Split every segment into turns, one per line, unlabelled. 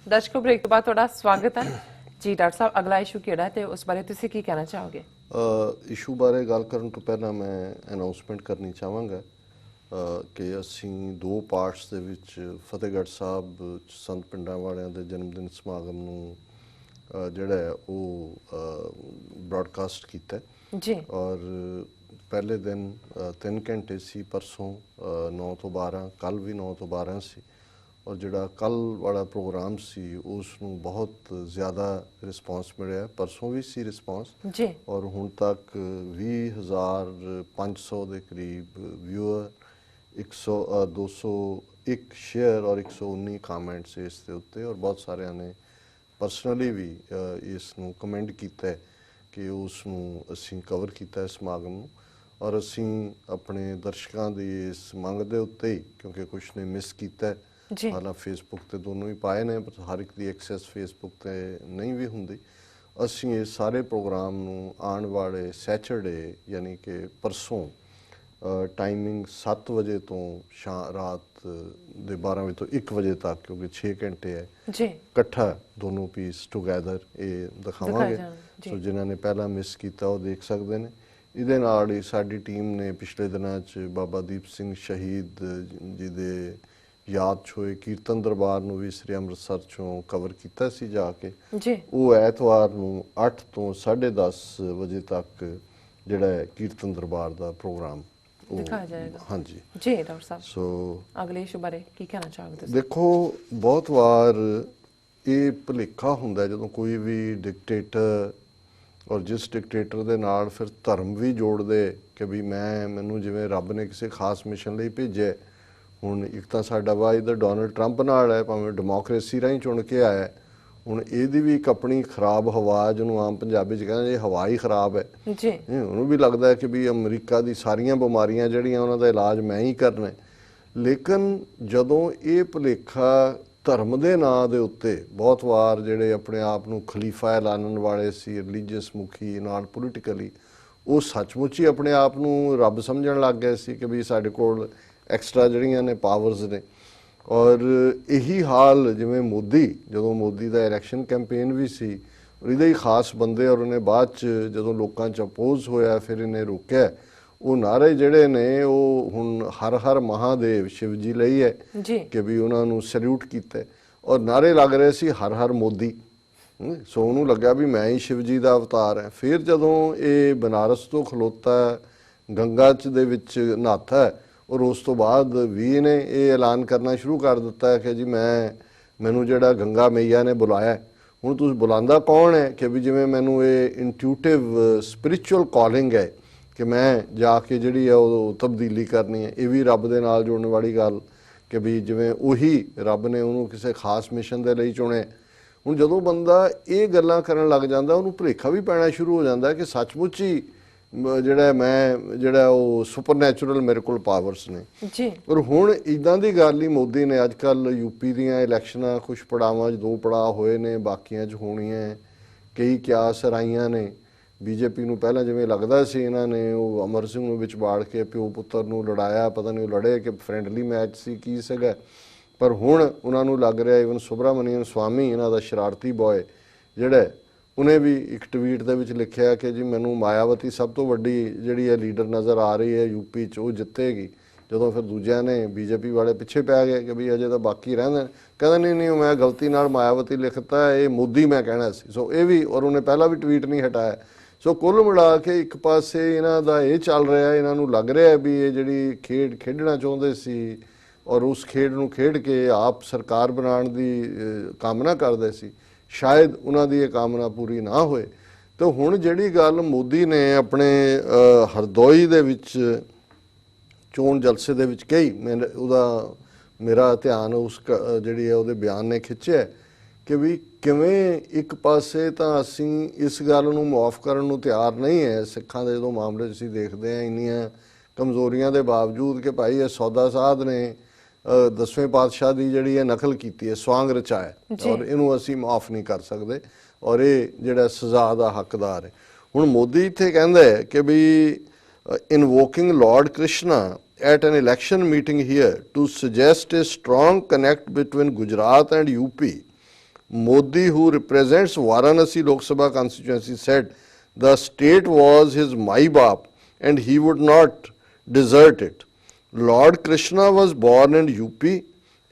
दर्शकों ब्रेक के बाद थोड़ा स्वागत है जी। डॉक्टर साहब अगला इशू किहड़ा है ते उस बारे तुसीं की कहना चाहोगे?
इशू बारे गल करन तो पहला मैं अनाउंसमेंट करनी चाहांगा कि ਅਸੀਂ ਦੋ ਪਾਰਟਸ ਦੇ ਵਿੱਚ ਫਤਿਹਗੜ੍ਹ ਸਾਹਿਬ ਸੰਤ ਪਿੰਡਾਂ ਵਾਲਿਆਂ ਦੇ ਜਨਮ ਦਿਨ ਸਮਾਗਮ ਨੂੰ ਜਿਹੜਾ ਹੈ ਉਹ ਬ੍ਰੌਡਕਾਸਟ ਕੀਤਾ ਜੀ। ਔਰ ਪਹਿਲੇ ਦਿਨ 3 ਘੰਟੇ ਸੀ, ਪਰਸੋਂ 9 ਤੋਂ 12, ਕੱਲ ਵੀ 9 ਤੋਂ 12 ਸੀ। ਔਰ ਜਿਹੜਾ ਕੱਲ੍ਹ ਵਾਲਾ ਪ੍ਰੋਗਰਾਮ ਸੀ ਉਸ ਨੂੰ ਬਹੁਤ ਜ਼ਿਆਦਾ ਰਿਸਪੌਂਸ ਮਿਲਿਆ। ਪਰਸੋਂ ਵੀ ਸੀ ਰਿਸਪੌਂਸ ਜੀ। ਔਰ ਹੁਣ ਤੱਕ 20,500 ਦੇ ਕਰੀਬ ਵਿਊਅਰ, 201 ਸ਼ੇਅਰ ਔਰ 119 ਕਾਮੈਂਟਸ ਇਸ ਦੇ ਉੱਤੇ। ਔਰ ਬਹੁਤ ਸਾਰਿਆਂ ਨੇ ਪਰਸਨਲੀ ਵੀ ਇਸ ਨੂੰ ਕਮੈਂਟ ਕੀਤਾ ਕਿ ਉਸ ਨੂੰ ਅਸੀਂ ਕਵਰ ਕੀਤਾ ਇਸ ਸਮਾਗਮ ਨੂੰ। ਔਰ ਅਸੀਂ ਆਪਣੇ ਦਰਸ਼ਕਾਂ ਦੀ ਇਸ ਮੰਗ ਦੇ ਉੱਤੇ ਹੀ, ਕਿਉਂਕਿ ਕੁਛ ਨੇ ਮਿਸ ਕੀਤਾ ਹਾਲਾਂ ਫੇਸਬੁੱਕ 'ਤੇ ਦੋਨੋਂ ਹੀ ਪਾਏ ਨੇ, ਪਰ ਹਰ ਇੱਕ ਦੀ ਐਕਸੈਸ ਫੇਸਬੁੱਕ 'ਤੇ ਨਹੀਂ ਵੀ ਹੁੰਦੀ। ਅਸੀਂ ਇਹ ਸਾਰੇ ਪ੍ਰੋਗਰਾਮ ਨੂੰ ਆਉਣ ਵਾਲੇ ਸੈਚਰਡੇ ਯਾਨੀ ਕਿ ਪਰਸੋਂ ਟਾਈਮਿੰਗ 7 ਵਜੇ ਤੋਂ ਰਾਤ ਦੇ 12 ਵਜੇ ਤੋਂ 1 ਵਜੇ ਤੱਕ, ਕਿਉਂਕਿ 6 ਘੰਟੇ ਹੈ ਜੀ, ਇਕੱਠਾ ਦੋਨੋਂ ਪੀਸ ਟੂਗੈਦਰ ਇਹ ਦਿਖਾਵਾਂਗੇ। ਸੋ ਜਿਨ੍ਹਾਂ ਨੇ ਪਹਿਲਾਂ ਮਿਸ ਕੀਤਾ ਉਹ ਦੇਖ ਸਕਦੇ ਨੇ। ਇਹਦੇ ਨਾਲ ਹੀ ਸਾਡੀ ਟੀਮ ਨੇ ਪਿਛਲੇ ਦਿਨਾਂ 'ਚ ਬਾਬਾ ਦੀਪ ਸਿੰਘ ਸ਼ਹੀਦ ਜੀ ਦੇ ਯਾਦ 'ਚ ਹੋਏ ਕੀਰਤਨ ਦਰਬਾਰ ਨੂੰ ਵੀ ਸ੍ਰੀ ਅੰਮ੍ਰਿਤਸਰ 'ਚੋਂ ਕਵਰ ਕੀਤਾ ਸੀ ਜਾ ਕੇ ਜੀ। ਉਹ ਐਤਵਾਰ ਨੂੰ 8 ਤੋਂ 10:30 ਵਜੇ ਤੱਕ ਜਿਹੜਾ ਹੈ ਕੀਰਤਨ ਦਰਬਾਰ ਦਾ ਪ੍ਰੋਗਰਾਮ ਦਿਖਾਇਆ ਜਾਏਗਾ। ਹਾਂਜੀ ਜੀ ਡਾਕਟਰ ਸਾਹਿਬ, ਸੋ ਅਗਲੇ ਇਸ਼ੂ ਬਾਰੇ ਕੀ ਕਹਿਣਾ ਚਾਹੋਗੇ? ਦੇਖੋ, ਬਹੁਤ ਵਾਰ ਇਹ ਭੁਲੇਖਾ ਹੁੰਦਾ ਜਦੋਂ ਕੋਈ ਵੀ ਡਿਕਟੇਟਰ, ਔਰ ਜਿਸ ਡਿਕਟੇਟਰ ਦੇ ਨਾਲ ਫਿਰ ਧਰਮ ਵੀ ਜੋੜਦੇ ਕਿ ਵੀ ਮੈਨੂੰ ਜਿਵੇਂ ਰੱਬ ਨੇ ਕਿਸੇ ਖਾਸ ਮਿਸ਼ਨ ਲਈ ਭੇਜਿਆ। ਹੁਣ ਇੱਕ ਤਾਂ ਸਾਡਾ ਵਾ ਇੱਧਰ ਡੋਨਲਡ ਟਰੰਪ ਨਾਲ ਹੈ, ਭਾਵੇਂ ਡੈਮੋਕ੍ਰੇਸੀ ਰਾਹੀਂ ਚੁਣ ਕੇ ਆਇਆ। ਹੁਣ ਇਹਦੀ ਵੀ ਇੱਕ ਆਪਣੀ ਖਰਾਬ ਹਵਾ, ਜਿਹਨੂੰ ਆਮ ਪੰਜਾਬੀ 'ਚ ਕਹਿੰਦੇ ਇਹ ਹਵਾ ਹੀ ਖਰਾਬ ਹੈ ਜੀ। ਉਹਨੂੰ ਵੀ ਲੱਗਦਾ ਕਿ ਵੀ ਅਮਰੀਕਾ ਦੀ ਸਾਰੀਆਂ ਬਿਮਾਰੀਆਂ ਜਿਹੜੀਆਂ ਉਹਨਾਂ ਦਾ ਇਲਾਜ ਮੈਂ ਹੀ ਕਰਨਾ। ਲੇਕਿਨ ਜਦੋਂ ਇਹ ਭੁਲੇਖਾ ਧਰਮ ਦੇ ਨਾਂ ਦੇ ਉੱਤੇ, ਬਹੁਤ ਵਾਰ ਜਿਹੜੇ ਆਪਣੇ ਆਪ ਨੂੰ ਖਲੀਫਾ ਐਲਾਨਣ ਵਾਲੇ ਸੀ ਰਿਲੀਜੀਅਸ ਮੁਖੀ ਨਾਲ ਪੋਲੀਟੀਕਲੀ, ਉਹ ਸੱਚਮੁੱਚ ਹੀ ਆਪਣੇ ਆਪ ਨੂੰ ਰੱਬ ਸਮਝਣ ਲੱਗ ਗਏ ਸੀ ਕਿ ਵੀ ਸਾਡੇ ਕੋਲ ਐਕਸਟਰਾ ਜਿਹੜੀਆਂ ਨੇ ਪਾਵਰਸ ਨੇ। ਔਰ ਇਹੀ ਹਾਲ ਜਿਵੇਂ ਮੋਦੀ, ਜਦੋਂ ਮੋਦੀ ਦਾ ਇਲੈਕਸ਼ਨ ਕੈਂਪੇਨ ਵੀ ਸੀ, ਇਹਦੇ ਹੀ ਖਾਸ ਬੰਦੇ, ਔਰ ਉਹਨੇ ਬਾਅਦ 'ਚ ਜਦੋਂ ਲੋਕਾਂ 'ਚ ਅਪੋਜ਼ ਹੋਇਆ ਫਿਰ ਇਹਨੇ ਰੋਕਿਆ। ਉਹ ਨਾਅਰੇ ਜਿਹੜੇ ਨੇ ਉਹ ਹੁਣ ਹਰ ਹਰ ਮਹਾਦੇਵ ਸ਼ਿਵ ਜੀ ਲਈ ਹੈ ਕਿ ਵੀ ਉਹਨਾਂ ਨੂੰ ਸੈਲਿਊਟ ਕੀਤਾ। ਔਰ ਨਾਅਰੇ ਲੱਗ ਰਹੇ ਸੀ ਹਰ ਹਰ ਮੋਦੀ। ਸੋ ਉਹਨੂੰ ਲੱਗਾ ਵੀ ਮੈਂ ਹੀ ਸ਼ਿਵ ਜੀ ਦਾ ਅਵਤਾਰ ਹੈ। ਫਿਰ ਜਦੋਂ ਇਹ ਬਨਾਰਸ ਤੋਂ ਖਲੋਤਾ ਗੰਗਾ 'ਚ ਦੇ ਵਿੱਚ ਨਹਾਤਾ, ਔਰ ਉਸ ਤੋਂ ਬਾਅਦ ਵੀ ਇਹਨੇ ਇਹ ਐਲਾਨ ਕਰਨਾ ਸ਼ੁਰੂ ਕਰ ਦਿੱਤਾ ਕਿ ਜੀ ਮੈਨੂੰ ਜਿਹੜਾ ਗੰਗਾ ਮਈਆ ਨੇ ਬੁਲਾਇਆ। ਹੁਣ ਤੁਸੀਂ ਬੁਲਾਉਂਦਾ ਕੌਣ ਹੈ ਕਿ ਵੀ ਜਿਵੇਂ ਮੈਨੂੰ ਇਹ ਇੰਟਿਊਟਿਵ ਸਪਿਰਿਚੁਅਲ ਕਾਲਿੰਗ ਹੈ ਕਿ ਮੈਂ ਜਾ ਕੇ ਜਿਹੜੀ ਹੈ ਉਹ ਤਬਦੀਲੀ ਕਰਨੀ ਹੈ। ਇਹ ਵੀ ਰੱਬ ਦੇ ਨਾਲ ਜੁੜਨ ਵਾਲੀ ਗੱਲ ਕਿ ਵੀ ਜਿਵੇਂ ਉਹੀ ਰੱਬ ਨੇ ਉਹਨੂੰ ਕਿਸੇ ਖਾਸ ਮਿਸ਼ਨ ਦੇ ਲਈ ਚੁਣਿਆ। ਹੁਣ ਜਦੋਂ ਬੰਦਾ ਇਹ ਗੱਲਾਂ ਕਰਨ ਲੱਗ ਜਾਂਦਾ, ਉਹਨੂੰ ਭੁਲੇਖਾ ਵੀ ਪੈਣਾ ਸ਼ੁਰੂ ਹੋ ਜਾਂਦਾ ਕਿ ਸੱਚਮੁੱਚ ਹੀ ਜਿਹੜਾ ਉਹ ਸੁਪਰ ਨੈਚੁਰਲ ਮੇਰੇ ਕੋਲ ਪਾਵਰਸ ਨੇ ਜੀ। ਔਰ ਹੁਣ ਇੱਦਾਂ ਦੀ ਗੱਲ ਹੀ ਮੋਦੀ ਨੇ ਅੱਜ ਕੱਲ੍ਹ ਯੂਪੀ ਦੀਆਂ ਇਲੈਕਸ਼ਨਾਂ ਕੁਛ ਪੜਾਵਾਂ 'ਚ 2 ਪੜਾਅ ਹੋਏ ਨੇ, ਬਾਕੀਆਂ 'ਚ ਹੋਣੀਆਂ। ਕਈ ਕਿਆਸ ਰਾਈਆਂ ਨੇ ਬੀਜੇਪੀ ਨੂੰ। ਪਹਿਲਾਂ ਜਿਵੇਂ ਲੱਗਦਾ ਸੀ ਇਹਨਾਂ ਨੇ ਉਹ ਅਮਰ ਸਿੰਘ ਨੂੰ ਵਿੱਚ ਬਾੜ ਕੇ ਪਿਓ ਪੁੱਤਰ ਨੂੰ ਲੜਾਇਆ, ਪਤਾ ਨਹੀਂ ਉਹ ਲੜੇ ਕਿ ਫਰੈਂਡਲੀ ਮੈਚ ਸੀ ਕੀ ਸੀਗਾ। ਪਰ ਹੁਣ ਉਹਨਾਂ ਨੂੰ ਲੱਗ ਰਿਹਾ ਈਵਨ ਸੁਬਰਾਮਨੀਅਨ ਸਵਾਮੀ, ਇਹਨਾਂ ਦਾ ਸ਼ਰਾਰਤੀ ਬॉय ਜਿਹੜਾ, ਉਹਨੇ ਵੀ ਇੱਕ ਟਵੀਟ ਦੇ ਵਿੱਚ ਲਿਖਿਆ ਕਿ ਜੀ ਮੈਨੂੰ ਮਾਇਆਵਤੀ ਸਭ ਤੋਂ ਵੱਡੀ ਜਿਹੜੀ ਹੈ ਲੀਡਰ ਨਜ਼ਰ ਆ ਰਹੀ ਹੈ ਯੂਪੀ 'ਚ, ਉਹ ਜਿੱਤੇਗੀ। ਜਦੋਂ ਫਿਰ ਦੂਜਿਆਂ ਨੇ ਬੀਜੇਪੀ ਵਾਲੇ ਪਿੱਛੇ ਪੈ ਗਏ ਕਿ ਵੀ ਅਜੇ ਤਾਂ ਬਾਕੀ ਰਹਿੰਦੇ, ਕਹਿੰਦਾ ਨਹੀਂ ਮੈਂ ਗਲਤੀ ਨਾਲ ਮਾਇਆਵਤੀ ਲਿਖਤਾ, ਇਹ ਮੋਦੀ ਮੈਂ ਕਹਿਣਾ ਸੀ। ਸੋ ਇਹ ਵੀ, ਔਰ ਉਹਨੇ ਪਹਿਲਾਂ ਵੀ ਟਵੀਟ ਨਹੀਂ ਹਟਾਇਆ। ਸੋ ਕੁੱਲ ਮਿਲਾ ਕੇ ਇੱਕ ਪਾਸੇ ਇਹਨਾਂ ਦਾ ਇਹ ਚੱਲ ਰਿਹਾ, ਇਹਨਾਂ ਨੂੰ ਲੱਗ ਰਿਹਾ ਵੀ ਇਹ ਜਿਹੜੀ ਖੇਡ ਖੇਡਣਾ ਚਾਹੁੰਦੇ ਸੀ ਔਰ ਉਸ ਖੇਡ ਨੂੰ ਖੇਡ ਕੇ ਆਪ ਸਰਕਾਰ ਬਣਾਉਣ ਦੀ ਕਾਮਨਾ ਕਰਦੇ ਸੀ, ਸ਼ਾਇਦ ਉਹਨਾਂ ਦੀ ਇਹ ਕਾਮਨਾ ਪੂਰੀ ਨਾ ਹੋਏ। ਤੇ ਹੁਣ ਜਿਹੜੀ ਗੱਲ ਮੋਦੀ ਨੇ ਆਪਣੇ ਹਰਦੋਈ ਦੇ ਵਿੱਚ ਚੋਣ ਜਲਸੇ ਦੇ ਵਿੱਚ ਕਹੀ, ਮੇਰਾ ਧਿਆਨ ਉਸ ਜਿਹੜੀ ਹੈ ਉਹਦੇ ਬਿਆਨ ਨੇ ਖਿੱਚਿਆ ਕਿ ਵੀ ਕਿਵੇਂ ਇੱਕ ਪਾਸੇ ਤਾਂ ਅਸੀਂ ਇਸ ਗੱਲ ਨੂੰ ਮੁਆਫ ਕਰਨ ਨੂੰ ਤਿਆਰ ਨਹੀਂ ਹੈ ਸਿੱਖਾਂ ਦੇ ਜਦੋਂ ਮਾਮਲੇ 'ਚ ਅਸੀਂ ਦੇਖਦੇ ਹਾਂ ਇੰਨੀਆਂ ਕਮਜ਼ੋਰੀਆਂ ਦੇ ਬਾਵਜੂਦ ਕਿ ਭਾਈ ਇਹ ਸੌਦਾ ਸਾਧ ਨੇ 10ਵੇਂ ਪਾਤਸ਼ਾਹ ਦੀ ਜਿਹੜੀ ਹੈ ਨਕਲ ਕੀਤੀ ਹੈ, ਸਵਾਂਗ ਰਚਾਇਆ, ਔਰ ਇਹਨੂੰ ਅਸੀਂ ਮਾਫ ਨਹੀਂ ਕਰ ਸਕਦੇ ਔਰ ਇਹ ਜਿਹੜਾ ਸਜ਼ਾ ਦਾ ਹੱਕਦਾਰ ਹੈ। ਹੁਣ ਮੋਦੀ ਇੱਥੇ ਕਹਿੰਦਾ ਹੈ ਕਿ ਵੀ invoking lord Krishna at an election meeting here to suggest a strong connect between Gujarat and UP Modi, who represents Varanasi Lok Sabha constituency, said the state was his Mai Baap and he would not desert it. Lord Krishna was born in UP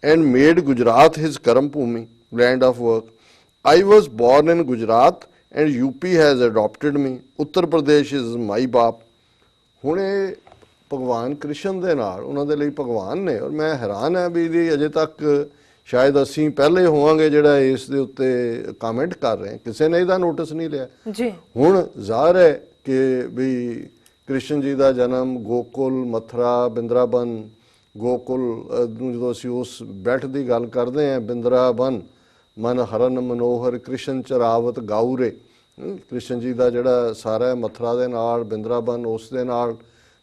and made Gujarat his Karam Bhumi, land of work. I was born in Gujarat and UP has adopted me. Uttar Pradesh is my baap. ਹੁਣ ਇਹ ਭਗਵਾਨ ਕ੍ਰਿਸ਼ਨ ਦੇ ਨਾਲ ਉਹਨਾਂ ਦੇ ਲਈ ਭਗਵਾਨ ਨੇ, ਔਰ ਮੈਂ ਹੈਰਾਨ ਹਾਂ ਵੀ ਇਹਦੀ ਅਜੇ ਤੱਕ ਸ਼ਾਇਦ ਅਸੀਂ ਪਹਿਲੇ ਹੋਵਾਂਗੇ ਜਿਹੜਾ ਇਸ ਦੇ ਉੱਤੇ ਕਮੈਂਟ ਕਰ ਰਹੇ, ਕਿਸੇ ਨੇ ਇਹਦਾ ਨੋਟਿਸ ਨਹੀਂ ਲਿਆ
ਜੀ।
ਹੁਣ ਜ਼ਾਹਰ ਹੈ ਕਿ ਵੀ ਕ੍ਰਿਸ਼ਨ ਜੀ ਦਾ ਜਨਮ ਗੋਕੁਲ, ਮਥੁਰਾ, ਬਿੰਦਰਾਬਨ, ਗੋਕੁਲ ਨੂੰ ਜਦੋਂ ਅਸੀਂ ਉਸ ਬੈਠ ਦੀ ਗੱਲ ਕਰਦੇ ਹਾਂ, ਬਿੰਦਰਾਬਨ ਮਨ ਹਰਨ ਮਨੋਹਰ ਕ੍ਰਿਸ਼ਨ ਚਰਾਵਤ ਗਾਉਰੇ, ਕ੍ਰਿਸ਼ਨ ਜੀ ਦਾ ਜਿਹੜਾ ਸਾਰਾ ਮਥੁਰਾ ਦੇ ਨਾਲ, ਬਿੰਦਰਾਬਨ ਉਸ ਦੇ ਨਾਲ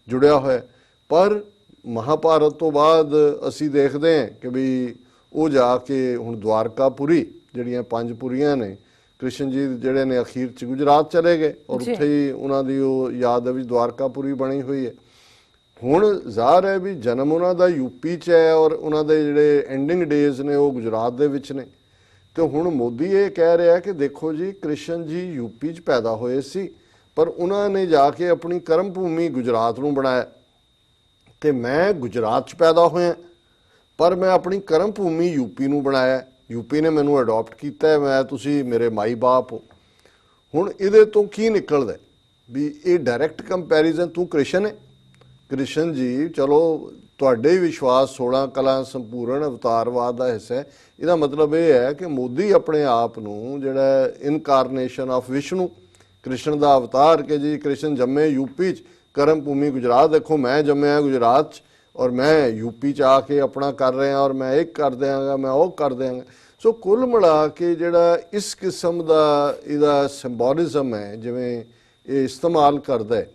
ਜੁੜਿਆ ਹੋਇਆ। ਪਰ ਮਹਾਭਾਰਤ ਤੋਂ ਬਾਅਦ ਅਸੀਂ ਦੇਖਦੇ ਹਾਂ ਕਿ ਵੀ ਉਹ ਜਾ ਕੇ ਹੁਣ ਦਵਾਰਕਾਪੁਰੀ ਜਿਹੜੀਆਂ 5 ਪੁਰੀਆਂ ਨੇ, ਕ੍ਰਿਸ਼ਨ ਜੀ ਜਿਹੜੇ ਨੇ ਅਖੀਰ 'ਚ ਗੁਜਰਾਤ ਚਲੇ ਗਏ ਔਰ ਉੱਥੇ ਹੀ ਉਹਨਾਂ ਦੀ ਉਹ ਯਾਦ ਵਿੱਚ ਦਵਾਰਕਾਪੁਰੀ ਬਣੀ ਹੋਈ ਹੈ। ਹੁਣ ਜ਼ਾਹਰ ਹੈ ਵੀ ਜਨਮ ਉਹਨਾਂ ਦਾ ਯੂਪੀ 'ਚ ਹੈ ਔਰ ਉਹਨਾਂ ਦੇ ਜਿਹੜੇ ਐਂਡਿੰਗ ਡੇਜ਼ ਨੇ ਉਹ ਗੁਜਰਾਤ ਦੇ ਵਿੱਚ ਨੇ। ਤੇ ਹੁਣ ਮੋਦੀ ਇਹ ਕਹਿ ਰਿਹਾ ਕਿ ਦੇਖੋ ਜੀ, ਕ੍ਰਿਸ਼ਨ ਜੀ ਯੂਪੀ 'ਚ ਪੈਦਾ ਹੋਏ ਸੀ ਪਰ ਉਹਨਾਂ ਨੇ ਜਾ ਕੇ ਆਪਣੀ ਕਰਮ ਭੂਮੀ ਗੁਜਰਾਤ ਨੂੰ ਬਣਾਇਆ, ਤੇ ਮੈਂ ਗੁਜਰਾਤ 'ਚ ਪੈਦਾ ਹੋਇਆ ਪਰ ਮੈਂ ਆਪਣੀ ਕਰਮ ਭੂਮੀ ਯੂਪੀ ਨੂੰ ਬਣਾਇਆ, ਯੂਪੀ ਨੇ ਮੈਨੂੰ ਅਡਾਪਟ ਕੀਤਾ, ਮੈਂ ਤੁਸੀਂ ਮੇਰੇ ਮਾਈ ਬਾਪ ਹੋ। ਹੁਣ ਇਹਦੇ ਤੋਂ ਕੀ ਨਿਕਲਦਾ ਵੀ ਇਹ ਡਾਇਰੈਕਟ ਕੰਪੈਰੀਜ਼ਨ, ਤੂੰ ਕ੍ਰਿਸ਼ਨ ਹੈ, ਕ੍ਰਿਸ਼ਨ ਜੀ ਚਲੋ ਤੁਹਾਡੇ ਵਿਸ਼ਵਾਸ 16 ਕਲਾ ਸੰਪੂਰਨ ਅਵਤਾਰਵਾਦ ਦਾ ਹਿੱਸਾ ਹੈ। ਇਹਦਾ ਮਤਲਬ ਇਹ ਹੈ ਕਿ ਮੋਦੀ ਆਪਣੇ ਆਪ ਨੂੰ ਜਿਹੜਾ ਇਨਕਾਰਨੇਸ਼ਨ ਆਫ ਵਿਸ਼ਨੂੰ, ਕ੍ਰਿਸ਼ਨ ਦਾ ਅਵਤਾਰ, ਕਿ ਜੀ ਕ੍ਰਿਸ਼ਨ ਜੰਮੇ ਯੂਪੀ 'ਚ, ਕਰਮ ਭੂਮੀ ਗੁਜਰਾਤ, ਦੇਖੋ ਮੈਂ ਜੰਮਿਆ ਗੁਜਰਾਤ 'ਚ ਔਰ ਮੈਂ ਯੂਪੀ 'ਚ ਆ ਕੇ ਆਪਣਾ ਕਰ ਰਿਹਾ ਔਰ ਮੈਂ ਇਹ ਕਰ ਦਿਆਂਗਾ, ਮੈਂ ਉਹ ਕਰ ਦਿਆਂਗਾ। ਸੋ ਕੁੱਲ ਮਿਲਾ ਕੇ ਜਿਹੜਾ ਇਸ ਕਿਸਮ ਦਾ ਇਹਦਾ ਸਿੰਬੋਲਿਜ਼ਮ ਹੈ, ਜਿਵੇਂ ਇਹ ਇਸਤੇਮਾਲ ਕਰਦਾ ਹੈ,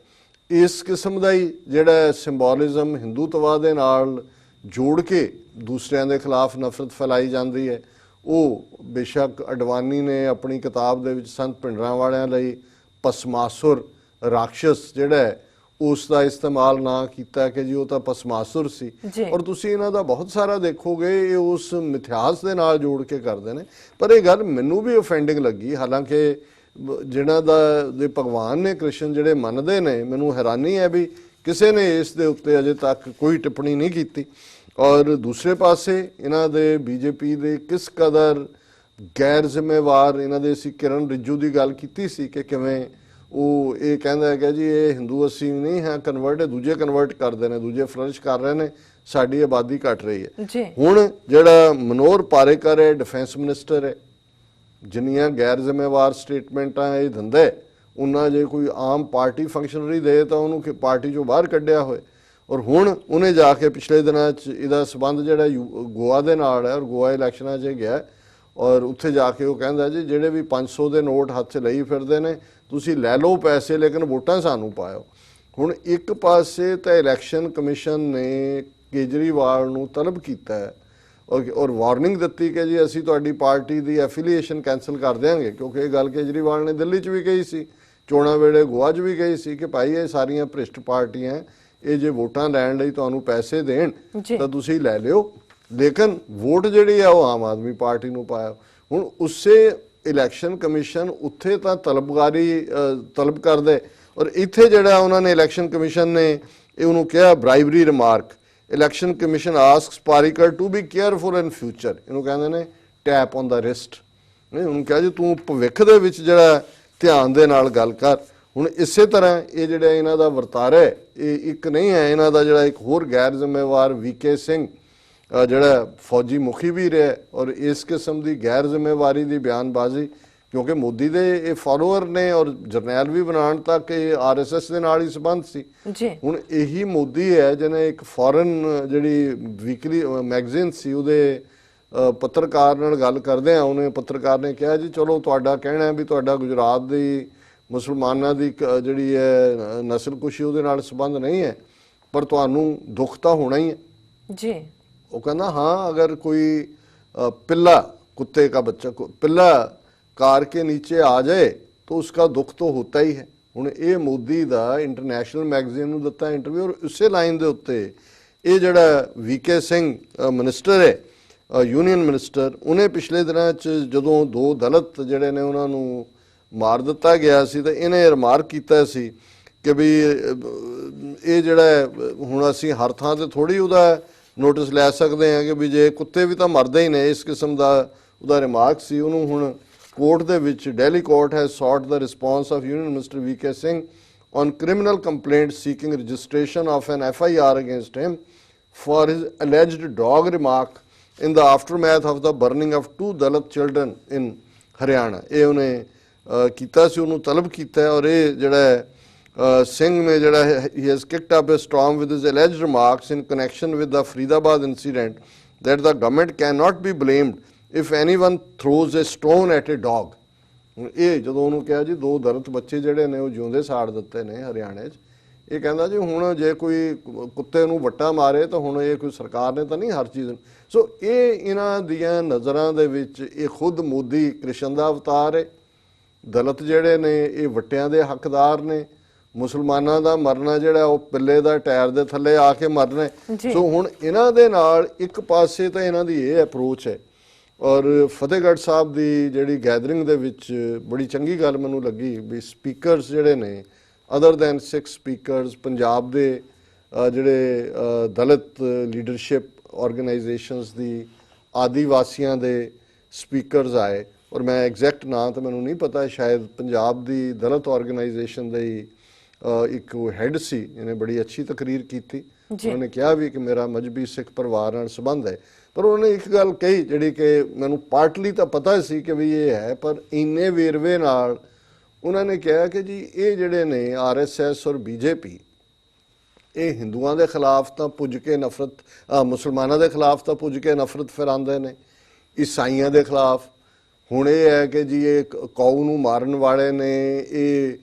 ਇਸ ਕਿਸਮ ਦਾ ਹੀ ਜਿਹੜਾ ਸਿੰਬੋਲਿਜ਼ਮ ਹਿੰਦੂਤਵਾ ਦੇ ਨਾਲ ਜੋੜ ਕੇ ਦੂਸਰਿਆਂ ਦੇ ਖਿਲਾਫ ਨਫ਼ਰਤ ਫੈਲਾਈ ਜਾਂਦੀ ਹੈ। ਉਹ ਬੇਸ਼ੱਕ ਅਡਵਾਨੀ ਨੇ ਆਪਣੀ ਕਿਤਾਬ ਦੇ ਵਿੱਚ ਸੰਤ ਭਿੰਡਰਾਂਵਾਲਿਆਂ ਲਈ ਭਸਮਾਸੁਰ ਰਾਖਸ਼ਸ ਜਿਹੜਾ ਹੈ ਉਸ ਦਾ ਇਸਤੇਮਾਲ ਨਾ ਕੀਤਾ ਕਿ ਜੀ ਉਹ ਤਾਂ ਭਸਮਾਸੁਰ ਸੀ, ਔਰ ਤੁਸੀਂ ਇਹਨਾਂ ਦਾ ਬਹੁਤ ਸਾਰਾ ਦੇਖੋਗੇ ਇਹ ਉਸ ਮਿਥਿਹਾਸ ਦੇ ਨਾਲ ਜੋੜ ਕੇ ਕਰਦੇ ਨੇ। ਪਰ ਇਹ ਗੱਲ ਮੈਨੂੰ ਵੀ ਓਫੈਂਡਿੰਗ ਲੱਗੀ, ਹਾਲਾਂਕਿ ਜਿਹਨਾਂ ਦੇ ਭਗਵਾਨ ਨੇ ਕ੍ਰਿਸ਼ਨ ਜਿਹੜੇ ਮੰਨਦੇ ਨੇ, ਮੈਨੂੰ ਹੈਰਾਨੀ ਹੈ ਵੀ ਕਿਸੇ ਨੇ ਇਸ ਦੇ ਉੱਤੇ ਅਜੇ ਤੱਕ ਕੋਈ ਟਿੱਪਣੀ ਨਹੀਂ ਕੀਤੀ। ਔਰ ਦੂਸਰੇ ਪਾਸੇ ਇਹਨਾਂ ਦੇ ਬੀਜੇਪੀ ਦੇ ਕਿਸ ਕਦਰ ਗੈਰ ਜ਼ਿੰਮੇਵਾਰ, ਇਹਨਾਂ ਦੇ ਅਸੀਂ ਕਿਰਨ ਰਿਜੂ ਦੀ ਗੱਲ ਕੀਤੀ ਸੀ ਕਿ ਕਿਵੇਂ ਉਹ ਇਹ ਕਹਿੰਦਾ ਹੈਗਾ ਜੀ ਇਹ ਹਿੰਦੂ ਅਸੀਂ ਨਹੀਂ ਹਾਂ ਕਨਵਰਟ, ਦੂਜੇ ਕਨਵਰਟ ਕਰਦੇ ਨੇ, ਦੂਜੇ ਫਲਰਿਸ਼ ਕਰ ਰਹੇ ਨੇ, ਸਾਡੀ ਆਬਾਦੀ ਘਟ ਰਹੀ ਹੈ। ਹੁਣ ਜਿਹੜਾ ਮਨੋਹਰ ਪਾਰੇਕਰ ਹੈ, ਡਿਫੈਂਸ ਮਿਨਿਸਟਰ ਹੈ, ਜਿੰਨੀਆਂ ਗੈਰ ਜ਼ਿੰਮੇਵਾਰ ਸਟੇਟਮੈਂਟਾਂ ਇਹ ਦਿੰਦਾ, ਉਹਨਾਂ ਜੇ ਕੋਈ ਆਮ ਪਾਰਟੀ ਫੰਕਸ਼ਨਰੀ ਦੇ ਤਾਂ ਉਹਨੂੰ ਪਾਰਟੀ ਚੋਂ ਬਾਹਰ ਕੱਢਿਆ ਹੋਏ। ਔਰ ਹੁਣ ਉਹਨੇ ਜਾ ਕੇ ਪਿਛਲੇ ਦਿਨਾਂ 'ਚ ਇਹਦਾ ਸਬੰਧ ਜਿਹੜਾ ਗੋਆ ਦੇ ਨਾਲ ਹੈ ਔਰ ਗੋਆ ਇਲੈਕਸ਼ਨਾਂ 'ਚ ਗਿਆ ਔਰ ਉੱਥੇ ਜਾ ਕੇ ਉਹ ਕਹਿੰਦਾ ਜੀ ਜਿਹੜੇ ਵੀ 500 ਦੇ ਨੋਟ ਹੱਥ 'ਚ ਲਈ ਫਿਰਦੇ ਨੇ ਤੁਸੀਂ ਲੈ ਲਓ ਪੈਸੇ, ਲੇਕਿਨ ਵੋਟਾਂ ਸਾਨੂੰ ਪਾਇਓ। ਹੁਣ ਇੱਕ ਪਾਸੇ ਤਾਂ ਇਲੈਕਸ਼ਨ ਕਮਿਸ਼ਨ ਨੇ ਕੇਜਰੀਵਾਲ ਨੂੰ ਤਲਬ ਕੀਤਾ ਹੈ ਔਰ ਵਾਰਨਿੰਗ ਦਿੱਤੀ ਕਿ ਜੀ ਅਸੀਂ ਤੁਹਾਡੀ ਪਾਰਟੀ ਦੀ ਐਫੀਲੀਏਸ਼ਨ ਕੈਂਸਲ ਕਰ ਦਿਆਂਗੇ, ਕਿਉਂਕਿ ਇਹ ਗੱਲ ਕੇਜਰੀਵਾਲ ਨੇ ਦਿੱਲੀ 'ਚ ਵੀ ਕਹੀ ਸੀ, ਚੋਣਾਂ ਵੇਲੇ ਗੋਆ 'ਚ ਵੀ ਕਹੀ ਸੀ ਕਿ ਭਾਈ ਇਹ ਸਾਰੀਆਂ ਭ੍ਰਿਸ਼ਟ ਪਾਰਟੀਆਂ, ਇਹ ਜੇ ਵੋਟਾਂ ਲੈਣ ਲਈ ਤੁਹਾਨੂੰ ਪੈਸੇ ਦੇਣ ਤਾਂ ਤੁਸੀਂ ਲੈ ਲਿਓ, ਲੇਕਿਨ ਵੋਟ ਜਿਹੜੀ ਆ ਉਹ ਆਮ ਆਦਮੀ ਪਾਰਟੀ ਨੂੰ ਪਾਇਆ। ਹੁਣ ਉਸੇ ਇਲੈਕਸ਼ਨ ਕਮਿਸ਼ਨ ਉੱਥੇ ਤਾਂ ਤਲਬ ਕਰਦੇ ਔਰ ਇੱਥੇ ਜਿਹੜਾ ਉਹਨਾਂ ਨੇ ਇਲੈਕਸ਼ਨ ਕਮਿਸ਼ਨ ਨੇ ਇਹ ਉਹਨੂੰ ਕਿਹਾ bribery remark. Election commission asks Parrikar to be careful in future, ਇਹਨੂੰ ਕਹਿੰਦੇ ਨੇ ਟੈਪ ਔਨ ਦਾ ਰਿਸਟ। ਨਹੀਂ, ਉਹਨੂੰ ਕਿਹਾ ਜੀ ਤੂੰ ਭਵਿੱਖ ਦੇ ਵਿੱਚ ਜਿਹੜਾ ਧਿਆਨ ਦੇ ਨਾਲ ਗੱਲ ਕਰ। ਹੁਣ ਇਸੇ ਤਰ੍ਹਾਂ ਇਹ ਜਿਹੜਾ ਇਹਨਾਂ ਦਾ ਵਰਤਾਰਾ ਹੈ ਇਹ ਇੱਕ ਨਹੀਂ ਹੈ, ਇਹਨਾਂ ਦਾ ਜਿਹੜਾ ਇੱਕ ਹੋਰ ਗੈਰ ਜ਼ਿੰਮੇਵਾਰ VK ਸਿੰਘ ਜਿਹੜਾ ਫੌਜੀ ਮੁਖੀ ਵੀ ਰਿਹਾ ਔਰ ਇਸ ਕਿਸਮ ਦੀ ਗੈਰ ਜ਼ਿੰਮੇਵਾਰੀ ਦੀ ਬਿਆਨਬਾਜ਼ੀ, ਕਿਉਂਕਿ ਮੋਦੀ ਦੇ ਇਹ ਫਾਲੋਅਰ ਨੇ ਔਰ ਜਰਨੈਲ ਵੀ ਬਣਾਉਣ ਤੱਕ ਇਹ RSS ਦੇ ਨਾਲ ਹੀ ਸੰਬੰਧ ਸੀ। ਹੁਣ ਇਹੀ ਮੋਦੀ ਹੈ ਜਿਹਨੇ ਇੱਕ ਫੋਰਨ ਜਿਹੜੀ ਵੀਕਲੀ ਮੈਗਜ਼ੀਨ ਸੀ ਉਹਦੇ ਪੱਤਰਕਾਰ ਨਾਲ ਗੱਲ ਕਰਦੇ ਆ, ਉਹਨੇ ਪੱਤਰਕਾਰ ਨੇ ਕਿਹਾ ਜੀ ਚਲੋ ਤੁਹਾਡਾ ਕਹਿਣਾ ਵੀ ਤੁਹਾਡਾ ਗੁਜਰਾਤ ਦੀ ਮੁਸਲਮਾਨਾਂ ਦੀ ਜਿਹੜੀ ਹੈ ਨਸਲਕੁਸ਼ੀ ਉਹਦੇ ਨਾਲ ਸੰਬੰਧ ਨਹੀਂ ਹੈ, ਪਰ ਤੁਹਾਨੂੰ ਦੁੱਖ ਤਾਂ ਹੋਣਾ ਹੀ ਹੈ ਜੀ। ਉਹ ਕਹਿੰਦਾ ਹਾਂ, ਅਗਰ ਕੋਈ पिल्ला कुत्ते का बच्चा पिल्ला कार के नीचे आ जाए तो उसका दुख तो होता ही है। ਹੁਣ ਇਹ ਮੋਦੀ ਦਾ ਇੰਟਰਨੈਸ਼ਨਲ ਮੈਗਜ਼ੀਨ ਨੂੰ ਦਿੱਤਾ ਇੰਟਰਵਿਊ, ਔਰ ਉਸੇ ਲਾਈਨ ਦੇ ਉੱਤੇ ਇਹ ਜਿਹੜਾ VK ਸਿੰਘ ਮਿਨਿਸਟਰ ਹੈ ਯੂਨੀਅਨ ਮਿਨਿਸਟਰ, ਉਹਨੇ ਪਿਛਲੇ ਦਿਨਾਂ 'ਚ ਜਦੋਂ 2 ਦਲਿਤ ਜਿਹੜੇ ਨੇ ਉਹਨਾਂ ਨੂੰ ਮਾਰ ਦਿੱਤਾ ਗਿਆ ਸੀ ਤਾਂ ਇਹਨੇ ਰਿਮਾਰਕ ਕੀਤਾ ਸੀ ਕਿ ਵੀ ਇਹ ਜਿਹੜਾ ਹੁਣ ਅਸੀਂ ਹਰ ਥਾਂ ਤੇ ਥੋੜੀ ਉਹਦਾ ਨੋਟਿਸ ਲੈ ਸਕਦੇ ਹਾਂ ਕਿ ਵੀ ਜੇ ਕੁੱਤੇ ਵੀ ਤਾਂ ਮਰਦੇ ਹੀ ਨੇ, ਇਸ ਕਿਸਮ ਦਾ ਉਹਦਾ ਰਿਮਾਰਕ ਸੀ। ਉਹਨੂੰ ਹੁਣ ਕੋਰਟ ਦੇ ਵਿੱਚ Delhi court has sort the response of union minister VK Singh on criminal complaint seeking registration of an FIR against him for his alleged dog remark in the aftermath of the burning of 2 Dalit children in Haryana। ਇਹ ਉਹਨੇ ਕੀਤਾ ਸੀ, ਉਹਨੂੰ ਤਲਬ ਕੀਤਾ ਹੈ। ਔਰ ਇਹ ਜਿਹੜਾ ਸਿੰਘ ਨੇ ਜਿਹੜਾ he has kicked up a storm with his alleged remarks in connection with the Faridabad incident that the government cannot be blamed if anyone throws a stone at a dog। ਹੁਣ ਇਹ ਜਦੋਂ ਉਹਨੂੰ ਕਿਹਾ ਜੀ 2 ਦਲਿਤ ਬੱਚੇ ਜਿਹੜੇ ਨੇ ਉਹ ਜਿਉਂਦੇ ਸਾੜ ਦਿੱਤੇ ਨੇ ਹਰਿਆਣੇ 'ਚ, ਇਹ ਕਹਿੰਦਾ ਜੀ ਹੁਣ ਜੇ ਕੋਈ ਕੁੱਤੇ ਨੂੰ ਵੱਟਾ ਮਾਰੇ ਤਾਂ ਹੁਣ ਇਹ ਕੋਈ ਸਰਕਾਰ ਨੇ ਤਾਂ ਨਹੀਂ ਹਰ ਚੀਜ਼। ਸੋ ਇਹ ਇਹਨਾਂ ਦੀਆਂ ਨਜ਼ਰਾਂ ਦੇ ਵਿੱਚ ਇਹ ਖੁਦ ਮੋਦੀ ਕ੍ਰਿਸ਼ਨ ਦਾ ਅਵਤਾਰ ਹੈ। ਦਲਿਤ ਜਿਹੜੇ ਨੇ ਇਹ ਵੱਟਿਆਂ ਦੇ ਹੱਕਦਾਰ ਨੇ। ਮੁਸਲਮਾਨਾਂ ਦਾ ਮਰਨਾ ਜਿਹੜਾ ਉਹ ਪਿੱਲੇ ਦਾ ਟਾਇਰ ਦੇ ਥੱਲੇ ਆ ਕੇ ਮਰਨਾ। ਸੋ ਹੁਣ ਇਹਨਾਂ ਦੇ ਨਾਲ ਇੱਕ ਪਾਸੇ ਤਾਂ ਇਹਨਾਂ ਦੀ ਇਹ ਅਪਰੋਚ ਹੈ। ਔਰ ਫਤਿਹਗੜ੍ਹ ਸਾਹਿਬ ਦੀ ਜਿਹੜੀ ਗੈਦਰਿੰਗ ਦੇ ਵਿੱਚ ਬੜੀ ਚੰਗੀ ਗੱਲ ਮੈਨੂੰ ਲੱਗੀ ਵੀ ਸਪੀਕਰਸ ਜਿਹੜੇ ਨੇ ਅਦਰ ਦੈਨ 6 ਸਪੀਕਰਸ ਪੰਜਾਬ ਦੇ ਜਿਹੜੇ ਦਲਿਤ ਲੀਡਰਸ਼ਿਪ ਆਰਗੇਨਾਈਜੇਸ਼ਨਸ ਦੀ ਆਦੀਵਾਸੀਆਂ ਦੇ ਸਪੀਕਰਸ ਆਏ। ਔਰ ਮੈਂ ਐਗਜ਼ੈਕਟ ਨਾਂ ਤਾਂ ਮੈਨੂੰ ਨਹੀਂ ਪਤਾ, ਸ਼ਾਇਦ ਪੰਜਾਬ ਦੀ ਦਲਿਤ ਆਰਗੇਨਾਈਜੇਸ਼ਨ ਦੇ ਇੱਕ ਹੈੱਡ ਸੀ, ਇਹਨੇ ਬੜੀ ਅੱਛੀ ਤਕਰੀਰ ਕੀਤੀ। ਉਹਨੇ ਕਿਹਾ ਵੀ ਕਿ ਮੇਰਾ ਮਜਬੀ ਸਿੱਖ ਪਰਿਵਾਰ ਨਾਲ ਸੰਬੰਧ ਹੈ, ਪਰ ਉਹਨੇ ਇੱਕ ਗੱਲ ਕਹੀ ਜਿਹੜੀ ਕਿ ਮੈਨੂੰ ਪਾਰਟਲੀ ਤਾਂ ਪਤਾ ਸੀ ਕਿ ਵੀ ਇਹ ਹੈ, ਪਰ ਇੰਨੇ ਵੇਰਵੇ ਨਾਲ ਉਹਨਾਂ ਨੇ ਕਿਹਾ ਕਿ ਜੀ ਇਹ ਜਿਹੜੇ ਨੇ RSS ਔਰ BJP ਇਹ ਹਿੰਦੂਆਂ ਦੇ ਖਿਲਾਫ ਤਾਂ ਪੁੱਜ ਕੇ ਨਫ਼ਰਤ, ਮੁਸਲਮਾਨਾਂ ਦੇ ਖਿਲਾਫ ਤਾਂ ਪੁੱਜ ਕੇ ਨਫ਼ਰਤ ਫੈਲਾਉਂਦੇ ਨੇ, ਈਸਾਈਆਂ ਦੇ ਖਿਲਾਫ। ਹੁਣ ਇਹ ਹੈ ਕਿ ਜੀ ਇਹ ਕੌ ਨੂੰ ਮਾਰਨ ਵਾਲੇ ਨੇ ਇਹ,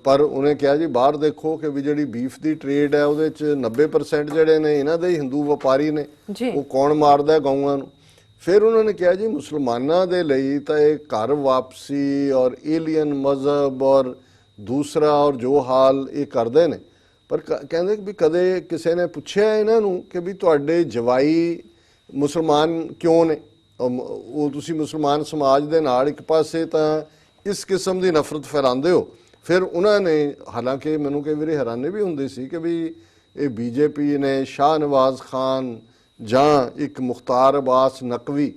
ਪਰ ਉਹਨੇ ਕਿਹਾ ਜੀ ਬਾਹਰ ਦੇਖੋ ਕਿ ਵੀ ਜਿਹੜੀ ਬੀਫ ਦੀ ਟ੍ਰੇਡ ਹੈ ਉਹਦੇ 'ਚ 90% ਜਿਹੜੇ ਨੇ ਇਹਨਾਂ ਦੇ ਹਿੰਦੂ ਵਪਾਰੀ ਨੇ। ਉਹ ਕੌਣ ਮਾਰਦਾ ਗਊਆਂ ਨੂੰ? ਫਿਰ ਉਹਨਾਂ ਨੇ ਕਿਹਾ ਜੀ ਮੁਸਲਮਾਨਾਂ ਦੇ ਲਈ ਤਾਂ ਇਹ ਘਰ ਵਾਪਸੀ ਔਰ ਏਲੀਅਨ ਮਜ਼ਹਬ ਔਰ ਦੂਸਰਾ ਔਰ ਜੋ ਹਾਲ ਇਹ ਕਰਦੇ ਨੇ। ਪਰ ਕਹਿੰਦੇ ਵੀ ਕਦੇ ਕਿਸੇ ਨੇ ਪੁੱਛਿਆ ਇਹਨਾਂ ਨੂੰ ਕਿ ਵੀ ਤੁਹਾਡੇ ਜਵਾਈ ਮੁਸਲਮਾਨ ਕਿਉਂ ਨੇ? ਉਹ ਤੁਸੀਂ ਮੁਸਲਮਾਨ ਸਮਾਜ ਦੇ ਨਾਲ ਇੱਕ ਪਾਸੇ ਤਾਂ ਇਸ ਕਿਸਮ ਦੀ ਨਫ਼ਰਤ ਫੈਲਾਉਂਦੇ ਹੋ। ਫਿਰ ਉਹਨਾਂ ਨੇ, ਹਾਲਾਂਕਿ ਮੈਨੂੰ ਕਈ ਵਾਰੀ ਹੈਰਾਨੀ ਵੀ ਹੁੰਦੀ ਸੀ ਕਿ ਵੀ ਇਹ BJP ਨੇ ਸ਼ਾਹ ਨਵਾਜ਼ ਖਾਨ ਜਾਂ ਇੱਕ ਮੁਖਤਾਰ ਅਬਾਸ ਨਕਵੀ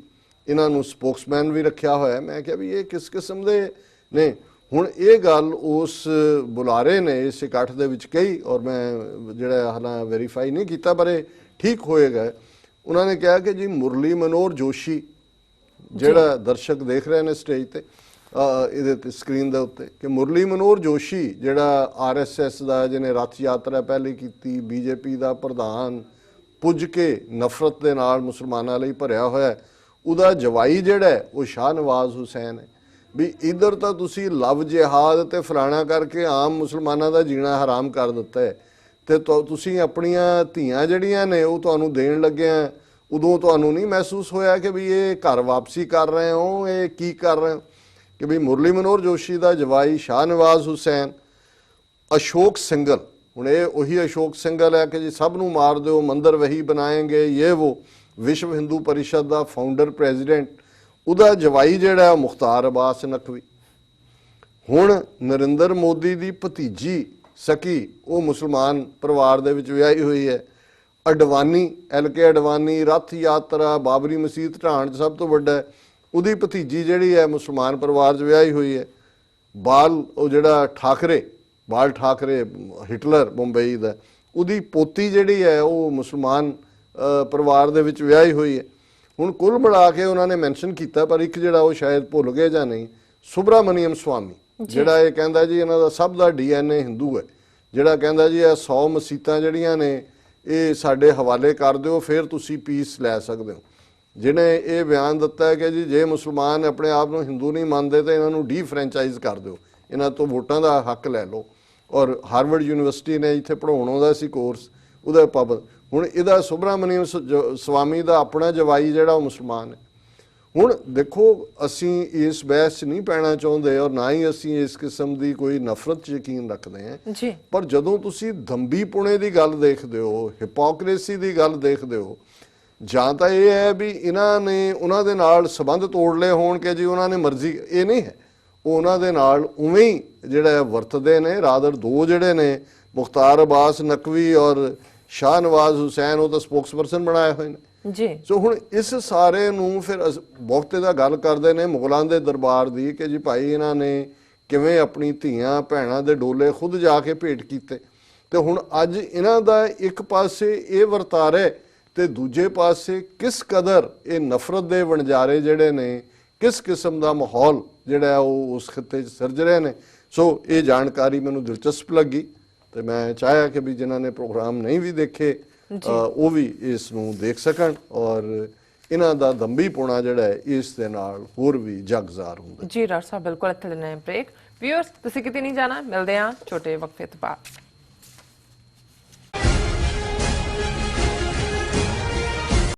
ਇਹਨਾਂ ਨੂੰ ਸਪੋਕਸਮੈਨ ਵੀ ਰੱਖਿਆ ਹੋਇਆ। ਮੈਂ ਕਿਹਾ ਵੀ ਇਹ ਕਿਸ ਕਿਸਮ ਦੇ ਨੇ? ਹੁਣ ਇਹ ਗੱਲ ਉਸ ਬੁਲਾਰੇ ਨੇ ਇਸ ਇਕੱਠ ਦੇ ਵਿੱਚ ਕਹੀ, ਔਰ ਮੈਂ ਜਿਹੜਾ ਹਾਲਾਂ ਵੈਰੀਫਾਈ ਨਹੀਂ ਕੀਤਾ ਪਰ ਇਹ ਠੀਕ ਹੋਏਗਾ। ਉਹਨਾਂ ਨੇ ਕਿਹਾ ਕਿ ਜੀ ਮੁਰਲੀ ਮਨੋਹਰ ਜੋਸ਼ੀ, ਜਿਹੜਾ ਦਰਸ਼ਕ ਦੇਖ ਰਹੇ ਨੇ ਸਟੇਜ ਤੇ ਇਹਦੇ ਤੇ ਸਕਰੀਨ ਦੇ ਉੱਤੇ, ਕਿ ਮੁਰਲੀ ਮਨੋਹਰ ਜੋਸ਼ੀ ਜਿਹੜਾ RSS ਦਾ ਜਿਹਨੇ ਰੱਥ ਯਾਤਰਾ ਪਹਿਲੇ ਕੀਤੀ, BJP ਦਾ ਪ੍ਰਧਾਨ, ਪੁੱਜ ਕੇ ਨਫ਼ਰਤ ਦੇ ਨਾਲ ਮੁਸਲਮਾਨਾਂ ਲਈ ਭਰਿਆ ਹੋਇਆ, ਉਹਦਾ ਜਵਾਈ ਜਿਹੜਾ ਉਹ ਸ਼ਾਹ ਨਵਾਜ਼ ਹੁਸੈਨ ਹੈ। ਵੀ ਇੱਧਰ ਤਾਂ ਤੁਸੀਂ ਲਵ ਜਿਹਾਦ ਤੇ ਫਲਾਣਾ ਕਰਕੇ ਆਮ ਮੁਸਲਮਾਨਾਂ ਦਾ ਜੀਣਾ ਹਰਾਮ ਕਰ ਦਿੱਤਾ ਹੈ, ਤੇ ਤੁਸੀਂ ਆਪਣੀਆਂ ਧੀਆਂ ਜਿਹੜੀਆਂ ਨੇ ਉਹ ਤੁਹਾਨੂੰ ਦੇਣ ਲੱਗਿਆ, ਉਦੋਂ ਤੁਹਾਨੂੰ ਨਹੀਂ ਮਹਿਸੂਸ ਹੋਇਆ ਕਿ ਵੀ ਇਹ ਘਰ ਵਾਪਸੀ ਕਰ ਰਹੇ ਹੋ, ਇਹ ਕੀ ਕਰ ਰਹੇ ਹੋ? ਕਿ ਵੀ ਮੁਰਲੀ ਮਨੋਹਰ ਜੋਸ਼ੀ ਦਾ ਜਵਾਈ ਸ਼ਾਹ ਨਵਾਜ਼ ਹੁਸੈਨ, ਅਸ਼ੋਕ ਸਿੰਘਲ, ਹੁਣ ਇਹ ਉਹੀ ਅਸ਼ੋਕ ਸਿੰਘਲ ਹੈ ਕਿ ਜੀ ਸਭ ਨੂੰ ਮਾਰ ਦਿਓ, ਮੰਦਰ ਵਹੀ ਬਣਾਏਂਗੇ, ਇਹ ਉਹ ਵਿਸ਼ਵ ਹਿੰਦੂ ਪਰਿਸ਼ਦ ਦਾ ਫਾਊਂਡਰ ਪ੍ਰੈਜ਼ੀਡੈਂਟ, ਉਹਦਾ ਜਵਾਈ ਜਿਹੜਾ ਮੁਖਤਾਰ ਅਬਾਸ ਨਕਵੀ। ਹੁਣ ਨਰਿੰਦਰ ਮੋਦੀ ਦੀ ਭਤੀਜੀ ਸਕੀ, ਉਹ ਮੁਸਲਮਾਨ ਪਰਿਵਾਰ ਦੇ ਵਿੱਚ ਵਿਆਹੀ ਹੋਈ ਹੈ। ਅਡਵਾਨੀ, LK ਅਡਵਾਨੀ, ਰੱਥ ਯਾਤਰਾ, ਬਾਬਰੀ ਮਸਜਿਦ ਢਾਣ 'ਚ ਸਭ ਤੋਂ ਵੱਡਾ, ਉਹਦੀ ਭਤੀਜੀ ਜਿਹੜੀ ਹੈ ਮੁਸਲਮਾਨ ਪਰਿਵਾਰ 'ਚ ਵਿਆਹੀ ਹੋਈ ਹੈ। ਬਾਲ, ਉਹ ਜਿਹੜਾ ਠਾਕਰੇ, ਬਾਲ ਠਾਕਰੇ ਹਿਟਲਰ ਮੁੰਬਈ ਦਾ, ਉਹਦੀ ਪੋਤੀ ਜਿਹੜੀ ਹੈ ਉਹ ਮੁਸਲਮਾਨ ਪਰਿਵਾਰ ਦੇ ਵਿੱਚ ਵਿਆਹੀ ਹੋਈ ਹੈ। ਹੁਣ ਕੁੱਲ ਮਿਲਾ ਕੇ ਉਹਨਾਂ ਨੇ ਮੈਂਸ਼ਨ ਕੀਤਾ, ਪਰ ਇੱਕ ਜਿਹੜਾ ਉਹ ਸ਼ਾਇਦ ਭੁੱਲ ਗਏ ਜਾਂ ਨਹੀਂ, ਸੁਬਰਾਮਨੀਅਮ ਸਵਾਮੀ, ਜਿਹੜਾ ਇਹ ਕਹਿੰਦਾ ਜੀ ਇਹਨਾਂ ਦਾ ਸਭ ਦਾ DNA ਹਿੰਦੂ ਹੈ, ਜਿਹੜਾ ਕਹਿੰਦਾ ਜੀ ਇਹ 100 ਮਸੀਤਾਂ ਜਿਹੜੀਆਂ ਨੇ ਇਹ ਸਾਡੇ ਹਵਾਲੇ ਕਰ ਦਿਓ ਫਿਰ ਤੁਸੀਂ ਪੀਸ ਲੈ ਸਕਦੇ ਹੋ। ਜਿਹਨੇ ਇਹ ਬਿਆਨ ਦਿੱਤਾ ਹੈ ਕਿ ਜੀ ਜੇ ਮੁਸਲਮਾਨ ਆਪਣੇ ਆਪ ਨੂੰ ਹਿੰਦੂ ਨਹੀਂ ਮੰਨਦੇ ਤਾਂ ਇਹਨਾਂ ਨੂੰ ਡੀ-ਫਰੈਂਚਾਈਜ਼ ਕਰ ਦਿਓ, ਇਹਨਾਂ ਤੋਂ ਵੋਟਾਂ ਦਾ ਹੱਕ ਲੈ ਲਓ। ਔਰ ਹਾਰਵਰਡ ਯੂਨੀਵਰਸਿਟੀ ਨੇ ਇੱਥੇ ਪੜ੍ਹਾਉਣ ਆਉਂਦਾ ਸੀ ਕੋਰਸ, ਉਹਦਾ ਪਾਬੰਦ। ਹੁਣ ਇਹਦਾ ਸੁਬਰਾਮਨੀਅਮ ਸਵਾਮੀ ਦਾ ਆਪਣਾ ਜਵਾਈ ਜਿਹੜਾ ਉਹ ਮੁਸਲਮਾਨ ਹੈ। ਹੁਣ ਦੇਖੋ ਅਸੀਂ ਇਸ ਬਹਿਸ 'ਚ ਨਹੀਂ ਪੈਣਾ ਚਾਹੁੰਦੇ ਔਰ ਨਾ ਹੀ ਅਸੀਂ ਇਸ ਕਿਸਮ ਦੀ ਕੋਈ ਨਫ਼ਰਤ 'ਚ ਯਕੀਨ ਰੱਖਦੇ ਹਾਂ, ਪਰ ਜਦੋਂ ਤੁਸੀਂ ਦੰਬੀ ਪੁਣੇ ਦੀ ਗੱਲ ਦੇਖਦੇ ਹੋ, ਹਿਪੋਕਰੇਸੀ ਦੀ ਗੱਲ ਦੇਖਦੇ ਹੋ, ਜਾਂ ਤਾਂ ਇਹ ਹੈ ਵੀ ਇਹਨਾਂ ਨੇ ਉਹਨਾਂ ਦੇ ਨਾਲ ਸਬੰਧ ਤੋੜ ਲਏ ਹੋਣ ਕਿ ਜੀ ਉਹਨਾਂ ਨੇ ਮਰਜ਼ੀ, ਇਹ ਨਹੀਂ ਹੈ। ਉਹ ਉਹਨਾਂ ਦੇ ਨਾਲ ਉਵੇਂ ਹੀ ਜਿਹੜਾ ਹੈ ਵਰਤਦੇ ਨੇ। ਰਾਦਰ ਦੋ ਜਿਹੜੇ ਨੇ ਮੁਖਤਾਰ ਅਬਾਸ ਨਕਵੀ ਔਰ ਸ਼ਾਹ ਨਵਾਜ਼ ਹੁਸੈਨ, ਉਹ ਤਾਂ ਸਪੋਕਸਪਰਸਨ ਬਣਾਏ ਹੋਏ ਨੇ
ਜੀ।
ਸੋ ਹੁਣ ਇਸ ਸਾਰੇ ਨੂੰ ਫਿਰ ਬਹੁਤੇ ਦਾ ਗੱਲ ਕਰਦੇ ਨੇ ਮੁਗਲਾਂ ਦੇ ਦਰਬਾਰ ਦੀ ਕਿ ਜੀ ਭਾਈ ਇਹਨਾਂ ਨੇ ਕਿਵੇਂ ਆਪਣੀ ਧੀਆਂ ਭੈਣਾਂ ਦੇ ਡੋਲੇ ਖੁਦ ਜਾ ਕੇ ਭੇਟ ਕੀਤੇ। ਤੇ ਹੁਣ ਅੱਜ ਇਹਨਾਂ ਦਾ ਇੱਕ ਪਾਸੇ ਇਹ ਵਰਤਾਰੇ ਤੇ ਦੂਜੇ ਪਾਸੇ ਕਿਸ ਕਦਰ ਇਹ ਨਫ਼ਰਤ ਦੇ ਵਣਜਾਰੇ ਜਿਹੜੇ ਨੇ, ਕਿਸ ਕਿਸਮ ਦਾ ਮਾਹੌਲ ਜਿਹੜਾ ਉਹ ਉਸ ਖਿੱਤੇ 'ਚ ਸਿਰਜ ਰਹੇ ਨੇ। ਸੋ ਇਹ ਜਾਣਕਾਰੀ ਮੈਨੂੰ ਦਿਲਚਸਪ ਲੱਗੀ ਤੇ ਮੈਂ ਚਾਹਿਆ ਕਿ ਵੀ ਜਿਨ੍ਹਾਂ ਨੇ ਪ੍ਰੋਗਰਾਮ ਨਹੀਂ ਵੀ ਦੇਖੇ ਉਹ ਵੀ ਇਸ ਨੂੰ ਦੇਖ ਸਕਣ ਔਰ ਇਹਨਾਂ ਦਾ ਦੰਭੀਪੁਣਾ ਜਿਹੜਾ ਹੈ ਇਸ ਦੇ ਨਾਲ ਹੋਰ ਵੀ ਜਗਜ਼ਾਰ ਹੁੰਦਾ।
ਜੀ ਡਾਕਟਰ ਸਾਹਿਬ, ਬਿਲਕੁਲ ਇੱਥੇ ਲੈਣਾ ਹੈ ਬ੍ਰੇਕ। ਵਿਊਅਰਸ, ਤੁਸੀਂ ਕਿਤੇ ਨਹੀਂ ਜਾਣਾ, ਮਿਲਦੇ ਹਾਂ ਛੋਟੇ ਵਕਫੇ ਤੋਂ ਬਾਅਦ।